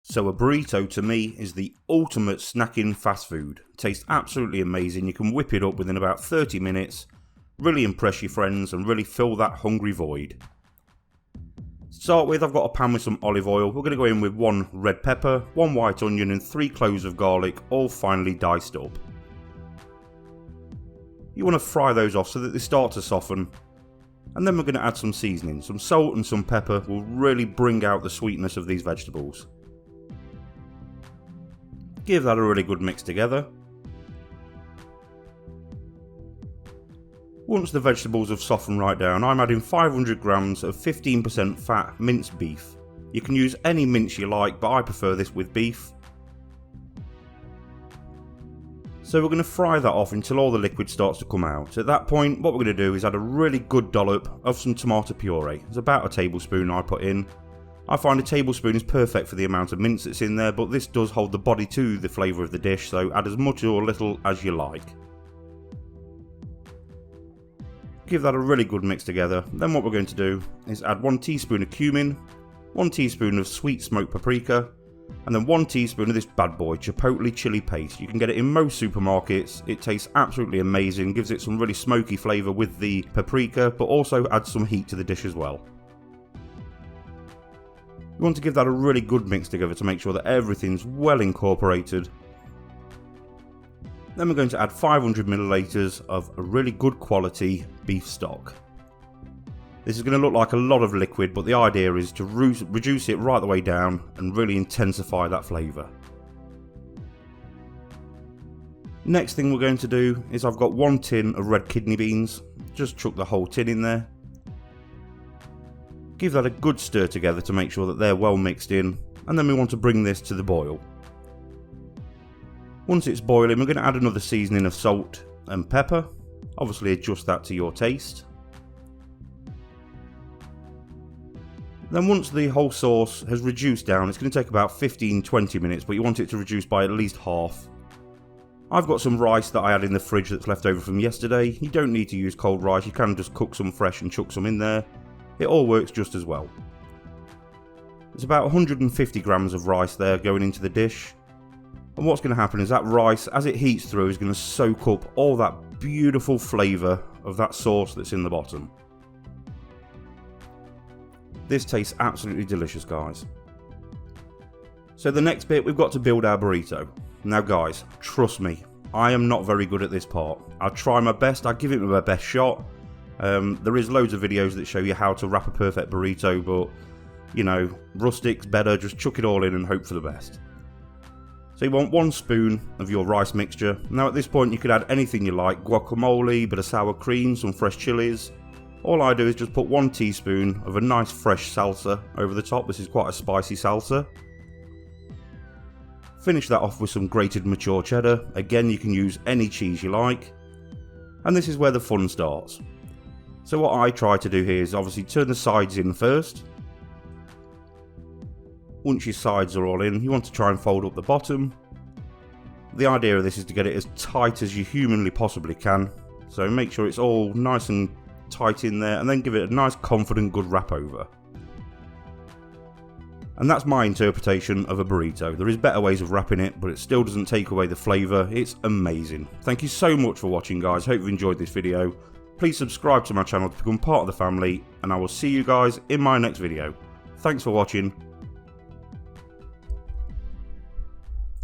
So a burrito to me is the ultimate snacking fast food. It tastes absolutely amazing. You can whip it up within about 30 minutes, really impress your friends and really fill that hungry void. To start with, I've got a pan with some olive oil. We're going to go in with 1 red pepper, 1 white onion and 3 cloves of garlic, all finely diced up. You want to fry those off so that they start to soften. And then we're going to add some seasoning. Some salt and some pepper will really bring out the sweetness of these vegetables. Give that a really good mix together. Once the vegetables have softened right down, I'm adding 500 grams of 15% fat minced beef. You can use any mince you like, but I prefer this with beef. So we're going to fry that off until all the liquid starts to come out. At that point, what we're going to do is add a really good dollop of some tomato puree. It's about a tablespoon I put in. I find a tablespoon is perfect for the amount of mince that's in there, but this does hold the body to the flavour of the dish, so add as much or little as you like. Give that a really good mix together. Then what we're going to do is add 1 teaspoon of cumin, 1 teaspoon of sweet smoked paprika, and then 1 teaspoon of this bad boy chipotle chili paste. You can get it in most supermarkets. It tastes absolutely amazing, gives it some really smoky flavour with the paprika, but also adds some heat to the dish as well. You want to give that a really good mix together to make sure that everything's well incorporated. Then we're going to add 500 milliliters of a really good quality beef stock. This is going to look like a lot of liquid, but the idea is to reduce it right the way down and really intensify that flavour. Next thing we're going to do is I've got 1 tin of red kidney beans. Just chuck the whole tin in there. Give that a good stir together to make sure that they're well mixed in, and then we want to bring this to the boil. Once it's boiling, we're going to add another seasoning of salt and pepper. Obviously adjust that to your taste. Then once the whole sauce has reduced down, it's going to take about 15-20 minutes, but you want it to reduce by at least half. I've got some rice that I had in the fridge that's left over from yesterday. You don't need to use cold rice, you can just cook some fresh and chuck some in there. It all works just as well. There's about 150 grams of rice there going into the dish. And what's going to happen is that rice, as it heats through, is going to soak up all that beautiful flavour of that sauce that's in the bottom. This tastes absolutely delicious, guys. So the next bit, we've got to build our burrito. Now guys, trust me, I am not very good at this part. I'll try my best, I'll give it my best shot. There is loads of videos that show you how to wrap a perfect burrito, but you know, rustic's better, just chuck it all in and hope for the best. So you want 1 spoon of your rice mixture. Now at this point you could add anything you like, guacamole, bit of sour cream, some fresh chilies. All I do is just put 1 teaspoon of a nice fresh salsa over the top. This is quite a spicy salsa. Finish that off with some grated mature cheddar. Again, you can use any cheese you like. And this is where the fun starts. So what I try to do here is obviously turn the sides in first. Once your sides are all in, you want to try and fold up the bottom. The idea of this is to get it as tight as you humanly possibly can. So make sure it's all nice and tight in there, and then give it a nice confident good wrap over. And that's my interpretation of a burrito. There is better ways of wrapping it, but it still doesn't take away the flavour. It's amazing. Thank you so much for watching, guys. Hope you've enjoyed this video. Please subscribe to my channel to become part of the family, and I will see you guys in my next video. Thanks for watching.